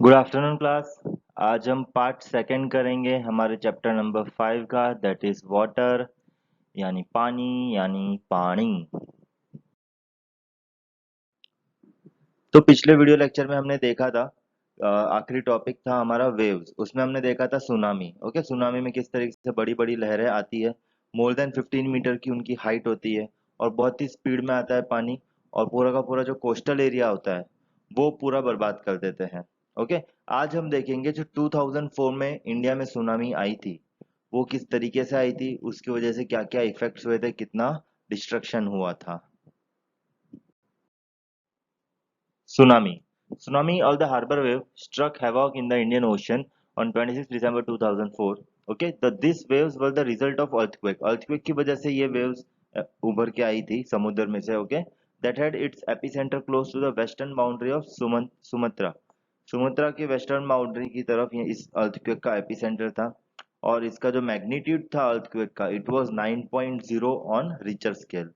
Good afternoon class. आज हम part second करेंगे हमारे चैप्टर नंबर 5 का, दैट इज वाटर यानी पानी यानी पानी। तो पिछले वीडियो लेक्चर में हमने देखा था, आखिरी टॉपिक था हमारा वेव्स। उसमें हमने देखा था सुनामी। ओके, सुनामी में किस तरीके से बड़ी बड़ी लहरें आती है, मोर देन 15 मीटर की उनकी हाइट होती है और बहुत ही स्पीड में आता है पानी, और पूरा का पूरा जो कोस्टल एरिया होता है वो पूरा बर्बाद कर देते हैं। ओके, आज हम देखेंगे जो 2004 में इंडिया में सुनामी आई थी वो किस तरीके से आई थी, उसकी वजह से क्या क्या इफेक्ट्स हुए थे, कितना डिस्ट्रक्शन हुआ था। Tsunami. Tsunami or the harbor wave struck havoc in the Indian Ocean on 26 December 2004. Okay, these waves were the result of earthquake. Earthquake की वजह से ये waves उभर के आई थी समुद्र में से। Okay, that had its epicenter close to the western boundary of Sumatra. Sumatra की वेस्टर्न बाउंड्री की तरफ ये इस अर्थक्वेक का एपिसेंटर था, और इसका जो मैग्नीट्यूड था अर्थक्वेक का, it was 9.0 on Richter scale.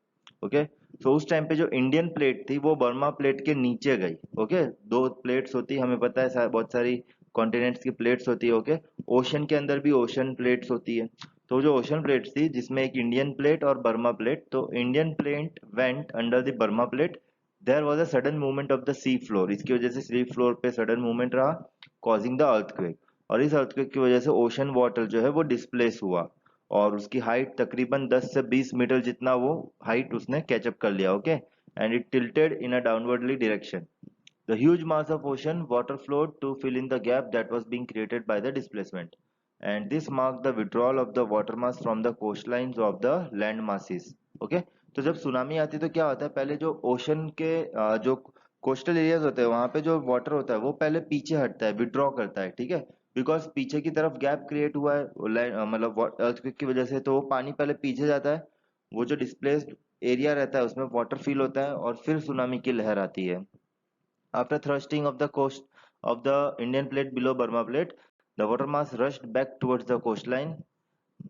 Okay, तो उस टाइम पे जो इंडियन प्लेट थी वो बर्मा प्लेट के नीचे गई। ओके, दो प्लेट्स होती, हमें पता है बहुत सारी कॉन्टिनेंट्स की प्लेट्स होती है। ओके, ओशन के अंदर भी ओशन प्लेट्स होती है। तो जो ओशन प्लेट्स थी जिसमें एक इंडियन प्लेट और बर्मा प्लेट, तो Indian plate went under the Burma plate. There was a sudden movement of the sea floor, इसकी वजह से सी फ्लोर पे सडन मूवमेंट रहा, कॉजिंग द अर्थक्वेक। और इस अर्थक्वेक की वजह से ओशन वाटर जो है वो डिस्प्लेस हुआ, और उसकी हाइट तकरीबन 10 से 20 मीटर जितना वो हाइट उसने कैचअप कर लिया। Okay, and it tilted in a downwardly direction. The huge mass of ocean water flowed to fill in the gap that was being created by the displacement, and this mark the withdrawal of the water mass from the coastlines of the land masses. Okay, तो जब tsunami आती है तो क्या होता है, पहले जो ओशन के जो कोस्टल एरियाज होते हैं वहां पे जो वाटर होता है वो पहले पीछे हटता है, विड्रॉ करता है। ठीक है, बिकॉज पीछे की तरफ गैप क्रिएट हुआ है मतलब अर्थक्वेक की वजह से, तो वो पानी पहले पीछे जाता है, वो जो डिस्प्लेस्ड एरिया रहता है उसमें वाटर फिल होता है, और फिर सुनामी की लहर आती है। After thrusting of the coast of the Indian plate below Burma plate, the water mass rushed back towards the coastline.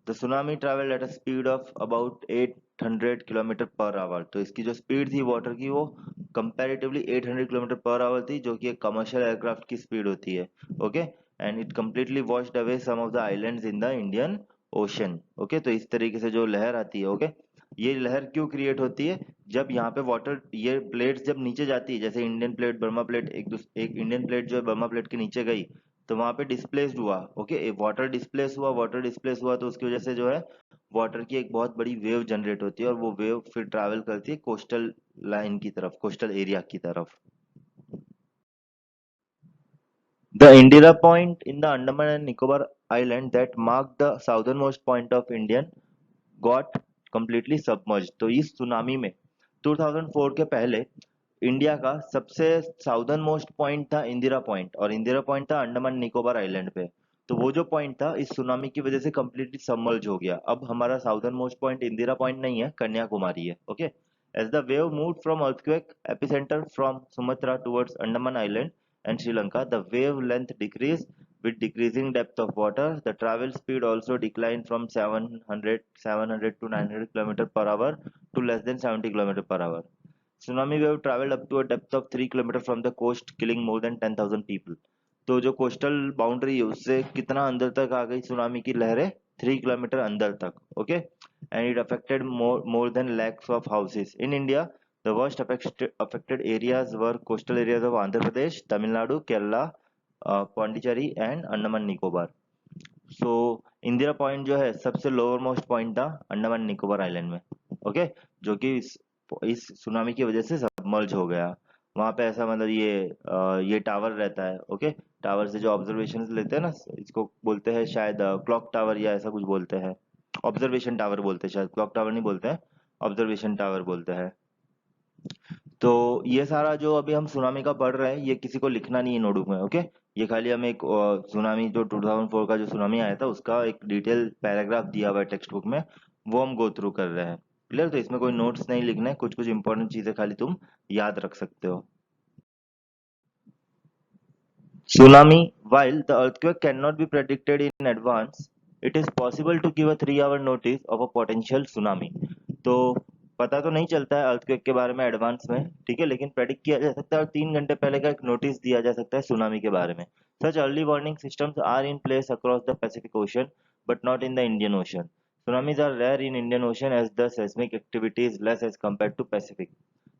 The tsunami travelled at a speed of about 800 kilometre पर hour. तो इसकी जो speed थी water की वो comparatively 800 kilometre पर our थी, जो कि एक कमर्शियल एयरक्राफ्ट की स्पीड होती है। Okay, and it completely washed away some of the islands in the Indian Ocean. Okay, तो इस तरीके से जो लहर आती है, ओके, ये लहर क्यों क्रिएट होती है, जब यहाँ पे वाटर, ये प्लेट्स जब नीचे जाती है, जैसे इंडियन प्लेट बर्मा प्लेट, एक इंडियन प्लेट जो है बर्मा प्लेट के नीचे गई, तो वहां पे डिस्प्लेस्ड हुआ। ओके, वाटर डिस्प्लेस हुआ, तो उसकी वजह से जो है वाटर की एक बहुत बड़ी वेव जनरेट होती है, और वो वेव फिर ट्रैवल करती है कोस्टल लाइन की तरफ, कोस्टल एरिया की तरफ। The Indira Point in the Andaman and Nicobar Island that marked the southernmost point of Indian got completely submerged। तो इस सुनामी में 2004 के पहले इंडिया का सबसे साउदर्न मोस्ट पॉइंट था इंदिरा पॉइंट, और इंदिरा पॉइंट था अंडमान निकोबार आइलैंड पे। तो वो जो पॉइंट था इस सुनामी की वजह से कंप्लीटली सबमर्ज हो गया। अब हमारा southernmost point Indira point नहीं है, कन्याकुमारी है। Okay, as the wave moved from earthquake epicentre from Sumatra towards Andaman island and Sri Lanka, the wavelength decreased with decreasing depth of water. The travel speed also declined from 700 to 900 km per hour to less than 70 km per hour. Tsunami wave traveled up to a depth of 3 km from the coast, killing more than 10,000 people. तो जो coastal boundary है उससे कितना अंदर तक आ गई tsunami की लहरें, 3 किलोमीटर अंदर तक। Okay, and it affected more than lakhs of houses in India. The worst affected areas were coastal areas of Andhra Pradesh, Tamil Nadu, Kerala, Pondicherry and Andaman Nicobar. So Indira point जो है सबसे lower most point था Andaman Nicobar island में। Okay, जो कि इस tsunami की वजह से सबमर्ज हो गया। वहां पे ऐसा मतलब ये टावर रहता है। ओके, टावर से जो ऑब्जर्वेशन लेते हैं ना, इसको बोलते हैं शायद क्लॉक टावर या ऐसा कुछ बोलते हैं, ऑब्जर्वेशन टावर बोलते हैं शायद, क्लॉक टावर नहीं बोलते हैं, ऑब्जर्वेशन टावर बोलते हैं। तो ये सारा जो अभी हम सुनामी का पढ़ रहे हैं ये किसी को लिखना नहीं है नोटबुक में। ओके, ये खाली हमें एक सुनामी जो 2004 का जो सुनामी आया था उसका एक डिटेल पैराग्राफ दिया हुआ है टेक्स्ट बुक में, वो हम गो थ्रू कर रहे हैं। क्लियर, तो इसमें कोई नोट्स नहीं लिखना है, कुछ कुछ इंपॉर्टेंट चीजें खाली तुम याद रख सकते हो। Tsunami. While the earthquake cannot be predicted in advance, it is possible to give a 3 hour notice of a potential tsunami. तो पता तो नहीं चलता है अर्थक्वेक के बारे में एडवांस में, ठीक है, लेकिन प्रेडिक्ट किया जा सकता है और 3 घंटे पहले का एक नोटिस दिया जा सकता है सुनामी के बारे में। Such early warning systems are in place across the Pacific Ocean, but not in the Indian Ocean. Tsunamis are rare in Indian Ocean as the seismic activity is less as compared to Pacific.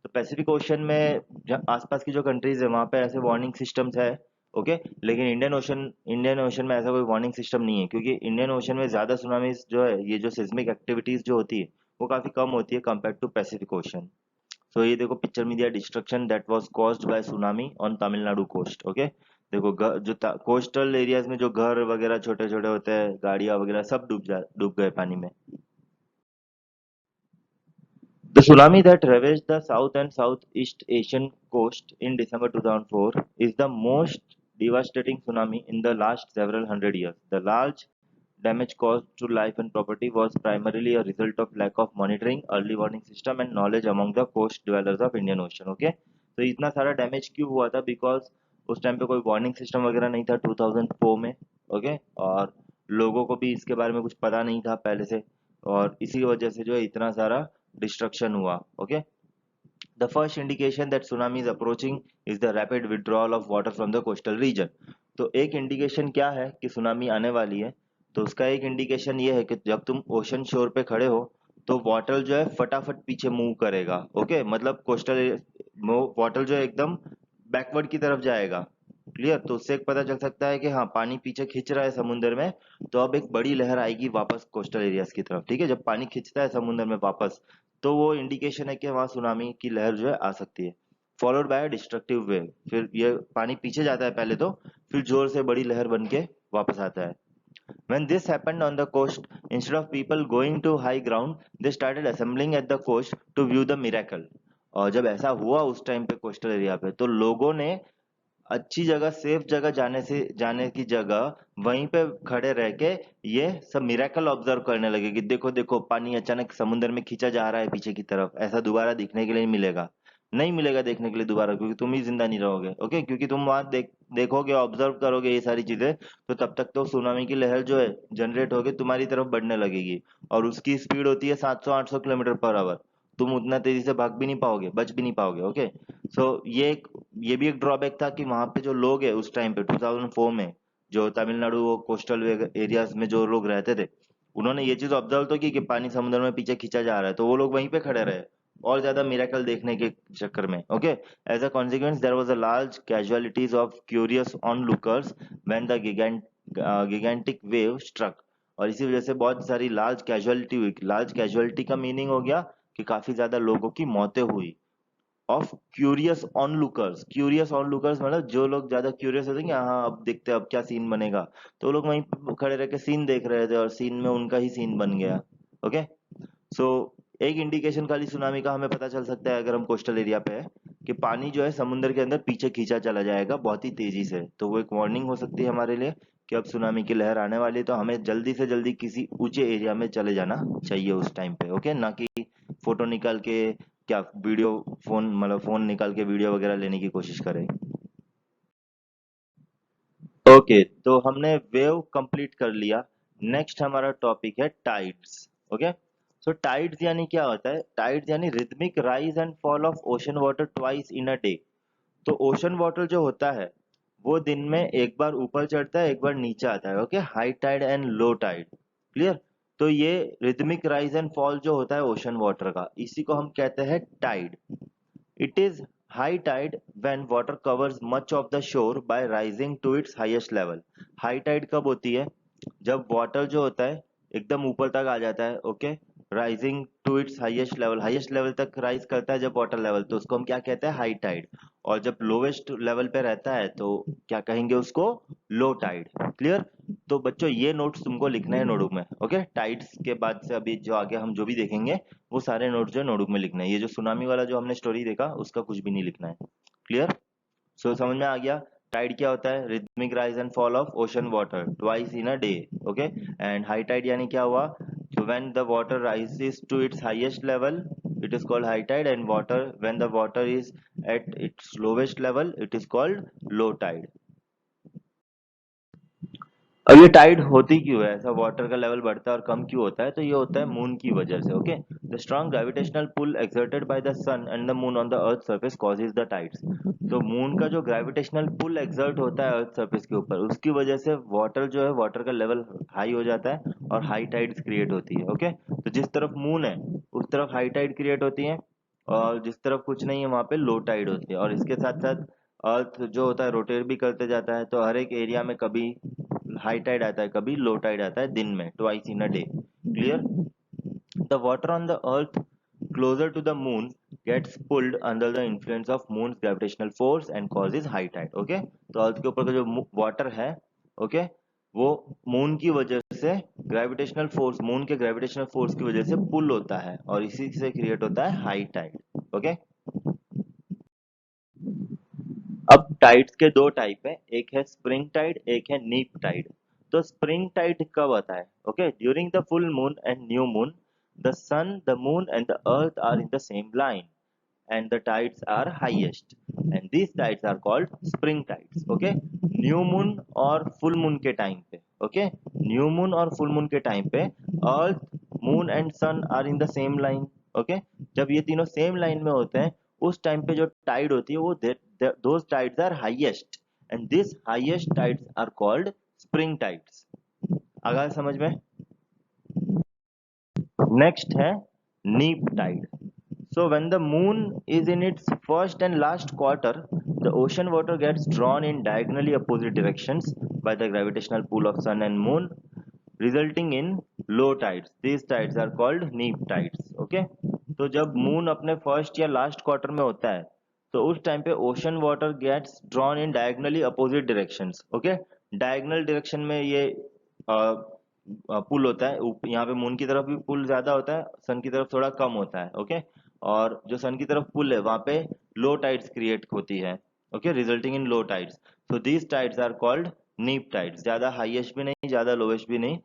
तो Pacific ocean में आसपास की जो countries है वहां पे ऐसे warning systems है, ओके, लेकिन इंडियन ओशन में ऐसा कोई वार्निंग सिस्टम नहीं है क्योंकि इंडियन ओशन में ज्यादा सुनामीज जो है ये जो सिस्मिक एक्टिविटीज जो होती है वो काफी कम होती है compare to Pacific Ocean. So ये देखो पिक्चर में दिया destruction that was caused by tsunami on Tamil Nadu coast, okay. देखो जो कोस्टल एरियाज में जो घर वगैरह छोटे छोटे होते हैं गाड़ियां वगैरह सब डूब गए पानी में. The tsunami that ravaged the South and Southeast Asian coast in December 2004 is the most devastating tsunami in the last several hundred years. The large damage caused to life and property was primarily a result of lack of monitoring, early warning system and knowledge among the coast dwellers of Indian Ocean. Okay, तो इतना सारा damage क्यों हुआ था? Because उस time पे कोई warning system वगैरह नहीं था 2004 में, ओके, और लोगों को भी इसके बारे में कुछ पता नहीं था पहले से, और इसी वजह से जो है इतना सारा डिस्ट्रक्शन हुआ. Okay, the first indication that tsunami is approaching is the rapid withdrawal of water from the coastal region. तो एक इंडिकेशन क्या है कि सुनामी आने वाली है? तो उसका एक इंडिकेशन ये है कि जब तुम ओशन शोर पे खड़े हो तो वाटर जो है फटाफट पीछे मूव करेगा. ओके, मतलब कोस्टल वाटर जो है एकदम बैकवर्ड की तरफ जाएगा. क्लियर? तो उससे एक पता चल सकता है कि हाँ पानी पीछे खींच रहा है समुद्र में, तो अब एक बड़ी लहर आएगी वापस कोस्टल एरियाज की तरफ. ठीक है, जब पानी खींचता है समुद्र में वापस तो वो इंडिकेशन है कि वहां सुनामी की लहर जो है आ सकती है. फॉलोड बाय डिस्ट्रक्टिव वेव, फिर ये पानी पीछे जाता है पहले तो, फिर जोर से बड़ी लहर बन के वापस आता है. When this happened on the coast, instead of people going to high ground, they started assembling at the coast to view the miracle. और जब ऐसा हुआ उस टाइम पे कोस्टल एरिया पे तो लोगों ने अच्छी जगह सेफ जगह जाने की जगह वहीं पे खड़े रह के ये सब मिरेकल ऑब्जर्व करने लगे कि देखो देखो पानी अचानक समुद्र में खींचा जा रहा है पीछे की तरफ, ऐसा दोबारा दिखने के लिए नहीं मिलेगा देखने के लिए दोबारा, क्योंकि तुम ही जिंदा नहीं रहोगे. ओके, क्योंकि तुम वहां देखोगे ऑब्जर्व करोगे ये सारी चीजें, तो तब तक तो सुनामी की लहर जो है जनरेट होके तुम्हारी तरफ बढ़ने लगेगी, और उसकी स्पीड होती है 700-800 किलोमीटर पर आवर. तुम उतना तेजी से भाग भी नहीं पाओगे, बच भी नहीं पाओगे. ओके, सो ये भी एक ड्रॉबैक था कि वहां पे जो लोग है उस टाइम पे 2004 में जो तमिलनाडु कोस्टल एरियाज में जो लोग रहते थे उन्होंने ये चीज ऑब्जर्व तो की कि पानी समुद्र में पीछे खींचा जा रहा है, तो वो लोग वहीं पे खड़े रहे और ज्यादा मिरेकल देखने के चक्कर में. Okay, as a consequence there was a large casualties of curious onlookers when the gigantic wave struck. और इसी वजह से बहुत सारी लार्ज कैजुअलिटी हुई. लार्ज कैजुअलिटी का मीनिंग हो गया कि काफी ज्यादा लोगों की मौतें हुई. ऑफ क्यूरियस ऑनलुकर्स मतलब जो लोग ज्यादा क्यूरियस होते हैं कि हाँ अब देखते हैं अब क्या सीन बनेगा, तो वो लोग वहीं पे खड़े रह के सीन देख रहे थे और सीन में उनका ही सीन बन गया. ओके, सो एक इंडिकेशन खाली सुनामी का हमें पता चल सकता है अगर हम कोस्टल एरिया पे है कि पानी जो है समुद्र के अंदर पीछे खींचा चला जाएगा बहुत ही तेजी से, तो वो एक वार्निंग हो सकती है हमारे लिए कि अब सुनामी की लहर आने वाली है, तो हमें जल्दी से जल्दी किसी ऊंचे एरिया में चले जाना चाहिए उस टाइम पे. ओके, ना कि फोटो निकाल के क्या वीडियो फोन मतलब फोन निकाल के वीडियो वगैरह लेने की कोशिश करें. ओके, तो हमने वेव कंप्लीट कर लिया. नेक्स्ट हमारा टॉपिक है टाइड्स. ओके, सो टाइड्स यानी क्या होता है? टाइड्स यानी rhythmic rise and fall of ocean water twice in a day. तो ओशन वाटर जो होता है वो दिन में एक बार ऊपर चढ़ता है एक बार नीचे आता है. Okay, high tide and low tide. Clear? तो ये रिदमिक राइज एंड फॉल जो होता है ओशन वाटर का, इसी को हम कहते हैं Tide. It is high tide when water covers much of the shore by rising to its highest level. High tide कब होती है? जब वाटर जो होता है एकदम ऊपर तक आ जाता है. Okay, rising to its highest level तक राइज करता है जब वाटर लेवल, तो उसको हम क्या कहते हैं? High tide. और जब लोवेस्ट लेवल पे रहता है तो क्या कहेंगे उसको? Low tide. क्लियर? तो बच्चों ये नोट्स तुमको लिखना है नोटबुक में. ओके, टाइड्स के बाद से अभी जो आगे हम जो भी देखेंगे वो सारे नोट्स जो है नोटबुक में लिखना है. ये जो सुनामी वाला जो हमने स्टोरी देखा उसका कुछ भी नहीं लिखना है. क्लियर? सो समझ में आ गया टाइड क्या होता है? Rhythmic rise and fall of ocean water twice in a day. Okay, and high tide यानी क्या हुआ? so when the water rises to its highest level it is called high tide, and water when the water is at its lowest level it is called low tide. अब ये Tide होती क्यों है, ऐसा water का level बढ़ता है और कम क्यों होता है, तो ये होता है मून की वजह से। Okay, the strong gravitational pull exerted by the sun and the moon on the earth surface causes the tides. तो मून का जो ग्रेविटेशनल पुल एक्सर्ट होता है अर्थ सरफेस के ऊपर, उसकी वजह से वाटर जो है, वाटर का लेवल हाई हो जाता है और हाई टाइड्स क्रिएट होती है। ओके, तो जिस तरफ मून है उस तरफ हाई टाइड क्रिएट होती है, और जिस तरफ कुछ नहीं है वहां पे लो टाइड होती है। और इसके साथ साथ अर्थ जो होता है रोटेट भी करते जाता है, तो हर एक एरिया में कभी हाई टाइड आता है कभी लो टाइड आता है, दिन में twice in a day. Clear? The water on the earth closer to the moon gets pulled under the influence of moon's gravitational force and causes high tide। Okay, तो अर्थ के ऊपर का जो वाटर है, ओके, वो मून की वजह से ग्रेविटेशनल फोर्स, मून के ग्रेविटेशनल फोर्स की वजह से पुल होता है और इसी से क्रिएट होता है हाई टाइड। ओके, अब टाइड्स के दो टाइप है, एक है स्प्रिंग टाइड, एक है नीप टाइड। तो स्प्रिंग टाइड कब आता है? Okay, during the full moon and new moon the sun, the moon and the earth are in the same line and the tides are highest, and these tides are called spring tides। okay, new moon और full moon के time पे, okay, new moon और full moon के time पे earth, moon and sun are in the same line. Okay, जब ये तीनों same line में होते हैं उस टाइम पे जो टाइड होती है वो those tides are highest, and this highest tides are called spring tides. आगे समझ में? नेक्स्ट है neap tide. So when the moon is in its first and last quarter, the ocean water gets drawn in diagonally opposite directions by the gravitational pull of sun and moon, resulting in low tides। These tides are called neap tides। Okay? तो जब moon अपने first या last quarter में होता है तो उस time पे ocean water gets drawn in diagonally opposite directions. Okay, diagonal direction में ये पुल होता है, यहाँ पे मून की तरफ भी पुल ज्यादा होता है, सन की तरफ थोड़ा कम होता है। ओके, और जो सन की तरफ पुल है वहां पे लो टाइड्स क्रिएट होती है। Okay, resulting in low tides. So these tides are called neap tides. ज्यादा हाईएस्ट भी नहीं, ज्यादा लोवेस्ट भी नहीं,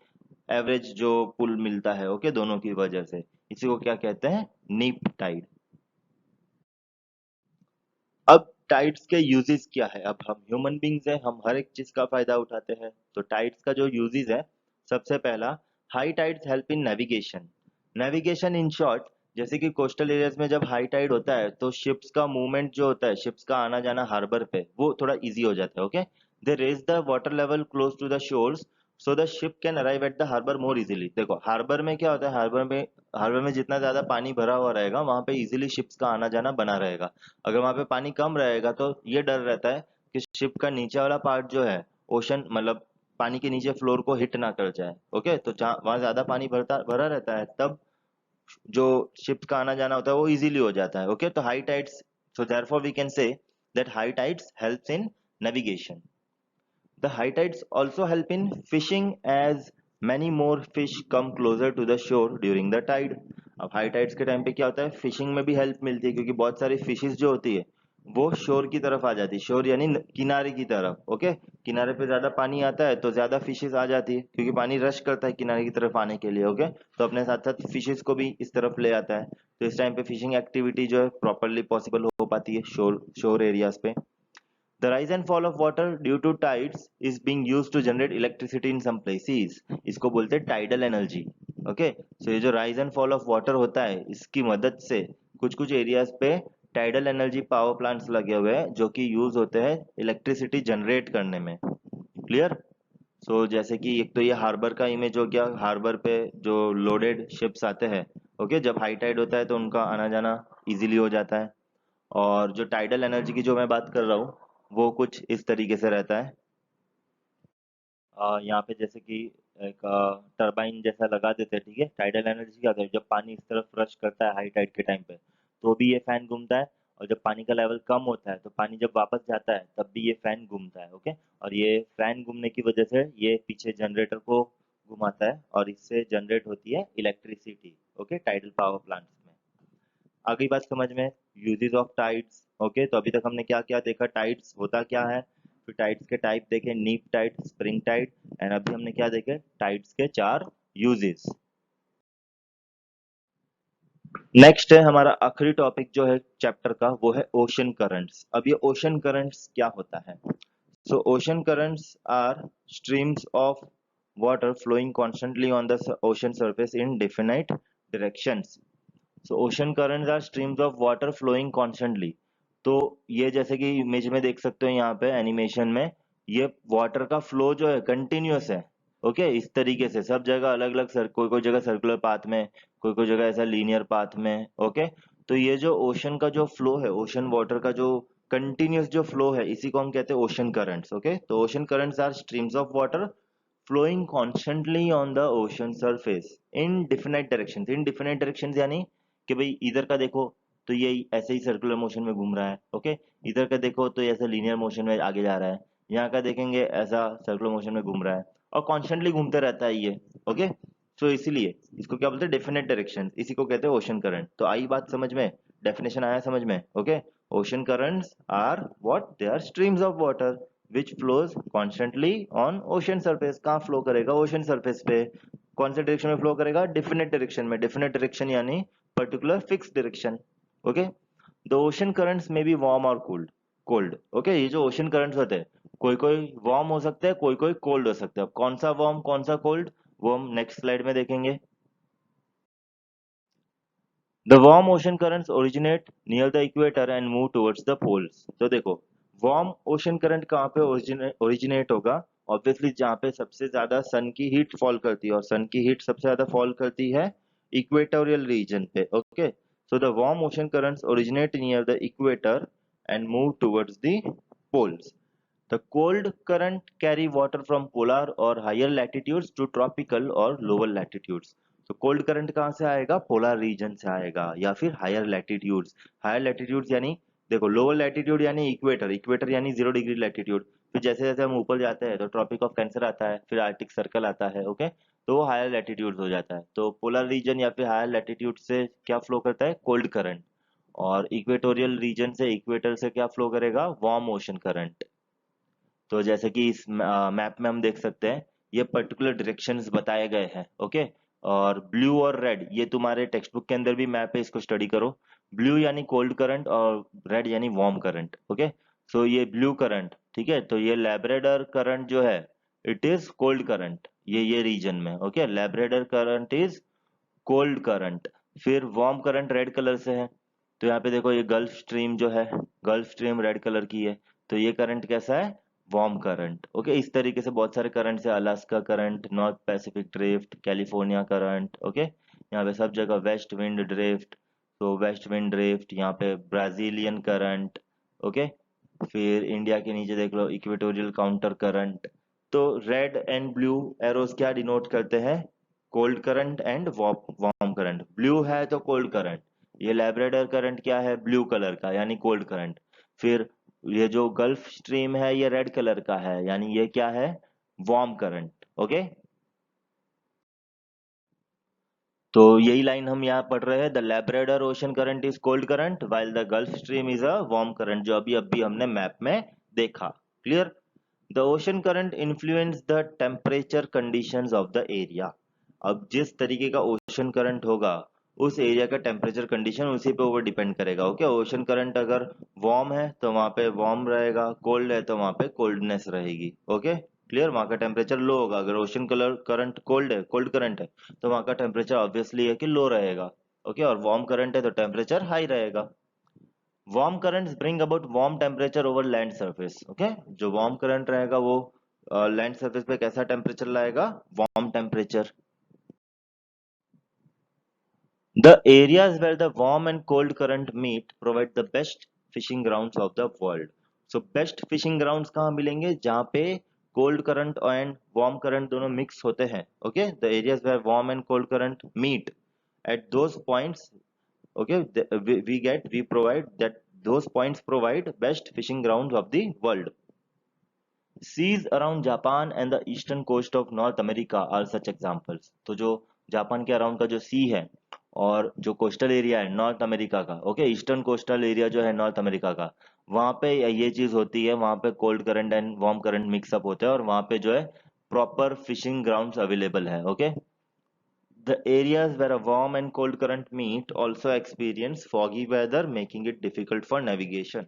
एवरेज जो पुल मिलता है, ओके, दोनों की वजह से, इसी को क्या कहते हैं? नीप टाइड। अब टाइड्स के यूजेस क्या है? अब हम ह्यूमन बींग्स हैं, हम हर एक चीज का फायदा उठाते हैं, तो टाइड्स का जो यूजेस है, सबसे पहला, high tides help in navigation. Navigation in short, जैसे कि कोस्टल एरियाज में जब हाई टाइड होता है तो शिप्स का मूवमेंट जो होता है, शिप्स का आना जाना हार्बर पे, वो थोड़ा इजी हो जाता है। Okay, they raise the water level close to the shores so the ship can arrive at the harbour more easily. देखो हार्बर में क्या होता है, हार्बर में जितना ज्यादा पानी भरा हुआ रहेगा वहां पे इजीली शिप्स का आना जाना बना रहेगा। अगर वहां पे पानी कम रहेगा तो ये डर रहता है कि शिप का नीचे वाला पार्ट जो है, ओशन मतलब पानी के नीचे फ्लोर को हिट ना कर जाए। ओके, तो जहाँ वहां ज्यादा पानी भरा रहता है तब जो शिप का आना जाना होता है वो इजीली हो जाता है। ओके, तो high tides, so therefore we can say that high tides helps in navigation. The high tides also help in fishing as many more fish come closer to the shore during the tide। अब high tides के time पे क्या होता है, fishing में भी help मिलती है क्योंकि बहुत सारी फिशेस जो होती है वो शोर की तरफ आ जाती है, शोर यानी किनारे की तरफ। ओके, किनारे पे ज्यादा पानी आता है तो ज्यादा फिशेस आ जाती है क्योंकि पानी रश करता है किनारे की तरफ आने के लिए। ओके, तो अपने साथ साथ फिशेस को भी इस तरफ ले आता है, तो इस टाइम पे फिशिंग एक्टिविटी जो है प्रॉपरली पॉसिबल हो पाती है शोर शोर एरियाज पे। The rise and fall of water due to tides is being used to generate electricity in some places। इसको बोलते हैं टाइडल एनर्जी। ओके, सो ये जो rise and fall of water होता है इसकी मदद से कुछ कुछ एरियाज पे टाइडल एनर्जी पावर प्लांट्स लगे हुए हैं जो कि यूज होते हैं इलेक्ट्रिसिटी जनरेट करने में। क्लियर? सो जैसे कि एक तो ये हार्बर का इमेज हो गया, हार्बर पे जो लोडेड शिप्स आते हैं, ओके, जब हाई टाइड होता है तो उनका आना जाना इजीली हो जाता है। और जो टाइडल एनर्जी की जो मैं बात कर रहा हूँ वो कुछ इस तरीके से रहता है। यहाँ पे जैसे कि एक टरबाइन जैसा लगा देते हैं, ठीक है, टाइडल एनर्जी क्या होता है, जब पानी इस तरफ रश करता है हाई टाइड के टाइम पे तो भी ये फैन घूमता है, और जब पानी का लेवल कम होता है तो पानी जब वापस जाता है तब भी ये फैन घूमता है। ओके, और ये फैन घूमने की वजह से ये पीछे जनरेटर को घुमाता है और इससे जनरेट होती है electricity. Okay, tidal power plants में। आगे बात समझ में, यूजेस ऑफ टाइड्स। ओके, तो अभी तक हमने क्या क्या देखा, टाइड्स होता क्या है, फिर टाइड्स के टाइप देखे, नीप टाइड, स्प्रिंग टाइड, एंड अभी हमने क्या देखे, टाइड्स के चार यूजेस। नेक्स्ट है हमारा आखिरी टॉपिक जो है चैप्टर का, वो है ओशन करंट्स। अब ये ओशन करंट्स क्या होता है? So ocean currents are streams of water flowing constantly on the ocean surface in definite directions. So ocean currents are streams of water flowing constantly. तो ये जैसे कि इमेज में देख सकते हो यहाँ पे एनिमेशन में, ये वाटर का फ्लो जो है कंटिन्यूअस है। ओके, इस तरीके से सब जगह अलग अलग कोई कोई जगह सर्कुलर पाथ में, कोई कोई जगह ऐसा लीनियर पाथ में। ओके, तो ये जो ओशन का जो फ्लो है, ओशन वाटर का जो कंटिन्यूअस जो फ्लो है, इसी को हम कहते हैं ओशन करंट्स। ओके, तो ocean currents are streams of water flowing constantly on the ocean surface in definite directions। indefinite directions यानी कि भाई इधर का देखो तो ये ऐसे ही सर्कुलर मोशन में घूम रहा है। ओके, इधर का देखो तो ये ऐसे लीनियर मोशन में आगे जा रहा है, यहाँ का देखेंगे ऐसा सर्कुलर मोशन में घूम रहा है और कॉन्स्टेंटली घूमते रहता है ये। ओके, तो इसीलिए इसको क्या बोलते हैं, डेफिनेट डायरेक्शन, इसी को कहते हैं ओशन करंट। तो आई बात समझ में, डेफिनेशन आया समझ में। Okay, ocean currents are what, they are streams of water which flows constantly on ocean surface। कहाँ फ्लो करेगा, ओशन सरफेस पे। कौन से डायरेक्शन में फ्लो करेगा, डिफिनेट डायरेक्शन में। डिफिनेट डायरेक्शन यानी particular fix direction. Okay, the ocean currents में बी वार्म और कोल्ड। कोल्ड, ओके, ये जो ओशन करंट्स होते हैं, कोई कोई वार्म हो सकते हैं, कोई कोई कोल्ड हो सकते हैं। अब कौन सा वार्म कौन सा कोल्ड, वो हम नेक्स्ट स्लाइड में देखेंगे। The warm ocean currents originate near the equator and move towards the poles। तो देखो, वार्म ओशन करंट कहाँ पे ओरिजिनेट होगा, ऑब्वियसली जहाँ पे सबसे ज्यादा सन की हीट फॉल करती है, और सन की हीट सबसे ज्यादा फॉल करती है इक्वेटोरियल रीजन पे। Okay, so the warm ocean currents originate near the equator and move towards the poles. The cold current carry water from polar or higher latitudes to tropical or lower latitudes। तो cold current कहाँ से आएगा, polar region से आएगा या फिर higher latitudes. Higher latitudes यानी देखो, लोअर लैटिट्यूड यानी इक्वेटर, इक्वेटर यानी 0 डिग्री लैटिट्यूड। फिर जैसे जैसे हम ऊपर जाते हैं तो ट्रॉपिक ऑफ कैंसर आता है, फिर आर्टिक सर्कल आता है। ओके, तो वो हायर लैटिट्यूड हो जाता है। तो पोलर रीजन या फिर हायर लैटिट्यूड से क्या फ्लो करता है, कोल्ड करंट। और इक्वेटोरियल रीजन से, इक्वेटर से क्या फ्लो करेगा, वार्म ओशन करंट। तो जैसे कि इस मैप में हम देख सकते हैं, ये पर्टिकुलर डायरेक्शंस बताए गए हैं। ओके, और ब्लू और रेड ये तुम्हारे टेक्स्ट बुक के अंदर भी मैप है, इसको स्टडी करो। ब्लू यानी कोल्ड करंट और रेड यानी वार्म करंट। ओके, सो ये ब्लू करंट, ठीक है, तो ये लैब्राडोर करंट जो है, इट इज कोल्ड करंट, ये रीजन में। Okay, Labrador current is cold current. फिर वार्म करंट रेड कलर से है, तो यहाँ पे देखो ये गल्फ स्ट्रीम जो है, गल्फ स्ट्रीम रेड कलर की है, तो ये करंट कैसा है, वार्म करंट। ओके, इस तरीके से बहुत सारे करंट है, Alaska current, north Pacific drift, California current. Okay, यहाँ पे सब जगह वेस्ट विंड ड्रिफ्ट, तो वेस्ट विंड ड्रिफ्ट, यहाँ पे ब्राजीलियन करंट। ओके, फिर इंडिया के नीचे देख लो इक्वेटोरियल काउंटर करंट। तो रेड एंड ब्लू एरोस क्या डिनोट करते हैं, cold current and warm current. Blue है तो कोल्ड करंट, ये लैब्राडोर करंट क्या है, ब्लू कलर का यानी कोल्ड करंट। फिर ये जो गल्फ स्ट्रीम है ये रेड कलर का है, यानी ये क्या है, वार्म करंट। ओके, तो यही लाइन हम यहाँ पढ़ रहे हैं, the Labrador ocean current is cold current while the gulf stream is a warm current, जो अभी अभी हमने मैप में देखा। Clear. The ocean current influence the temperature conditions of the area. अब जिस तरीके का ओशन करंट होगा, उस एरिया का टेम्परेचर कंडीशन उसी पे ऊपर डिपेंड करेगा। ओके, ओशन करंट अगर वार्म है तो वहां पे वार्म रहेगा, कोल्ड है तो वहां पे कोल्डनेस रहेगी। Okay, clear. वहां का टेम्परेचर लो होगा, अगर ओशन कलर करंट कोल्ड है, कोल्ड करंट है, तो वहां का टेम्परेचर ऑब्वियसली है कि लो रहेगा। ओके, और वार्म करंट है तो टेम्परेचर हाई रहेगा। Warm currents bring about warm temperature over land surface. Okay, जो वार्म करंट रहेगा वो लैंड सरफेस पे कैसा टेम्परेचर लाएगा, warm temperature. The areas where the warm and cold current meet provide the best fishing grounds of the world। So best fishing grounds कहाँ मिलेंगे, जहाँ पे cold current and warm current दोनों mix होते हैं। Okay, the areas where warm and cold current meet, at those points, okay, we provide that, those points provide best fishing grounds of the world। Seas around Japan and the eastern coast of North America are such examples। तो जो Japan के around का जो सी है और जो coastal area है north America का, ओके, ईस्टर्न कोस्टल एरिया जो है नॉर्थ अमेरिका का, वहां पे ये चीज होती है, वहां पे cold current and warm current mix up होते हैं और वहां पे जो है प्रॉपर फिशिंग ग्राउंड्स अवेलेबल है। Okay, the areas where a warm and cold current meet also experience foggy weather, making it difficult for navigation।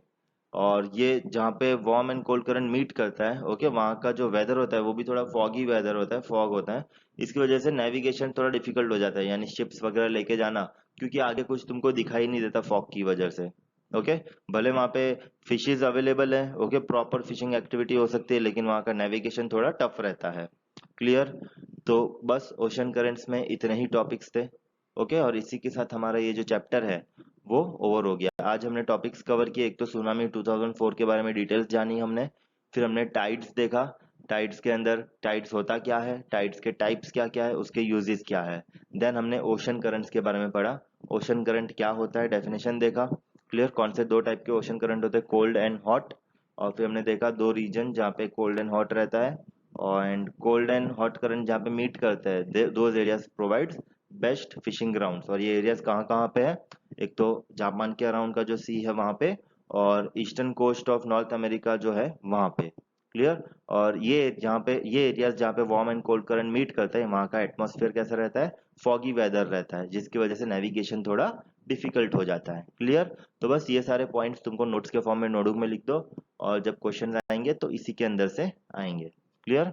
और ये जहाँ पे warm and cold current meet करता है, ओके, वहाँ का जो वेदर होता है वो भी थोड़ा फॉगी वेदर होता है, फॉग होता है। इसकी वजह से नेविगेशन थोड़ा डिफिकल्ट हो जाता है, यानी शिप्स वगैरह लेके जाना, क्योंकि आगे कुछ तुमको दिखाई नहीं देता फॉग की वजह से। ओके, भले वहाँ पे फिशेज अवेलेबल है, ओके, प्रॉपर फिशिंग एक्टिविटी हो सकती है, लेकिन वहाँ का नेविगेशन थोड़ा टफ रहता है। क्लियर? तो बस ओशन करेंट्स में इतने ही टॉपिक्स थे। ओके, और इसी के साथ हमारा ये जो चैप्टर है वो ओवर हो गया। आज हमने टॉपिक्स कवर किए, एक तो सुनामी 2004 के बारे में डिटेल्स जानी हमने, फिर हमने टाइड्स देखा, टाइड्स के अंदर टाइड्स होता क्या है, टाइड्स के टाइप्स क्या क्या है, उसके यूजेस क्या है। देन हमने ओशन करंट्स के बारे में पढ़ा, ओशन करंट क्या होता है, डेफिनेशन देखा। क्लियर? कौन से दो टाइप के ओशन करंट होते हैं, कोल्ड एंड हॉट। और फिर हमने देखा दो रीजन जहाँ पे कोल्ड एंड हॉट रहता है, और and cold and hot current जहाँ पे मीट करते हैं, those areas provides best fishing grounds. और ये एरियाज कहाँ कहाँ पे है, एक तो जापान के अराउंड का जो सी है वहां पे, और eastern coast of North America जो है वहां पे। क्लियर? और ये जहाँ पे ये एरियाज जहाँ पे warm and cold current meet करते हैं, वहाँ का एटमॉस्फेयर कैसा रहता है, फॉगी वेदर रहता है, जिसकी वजह से नेविगेशन थोड़ा डिफिकल्ट हो जाता है। क्लियर? तो बस ये सारे पॉइंट्स तुमको नोट्स के फॉर्म में नोटबुक में लिख दो, और जब क्वेश्चन आएंगे तो इसी के अंदर से आएंगे। क्लियर?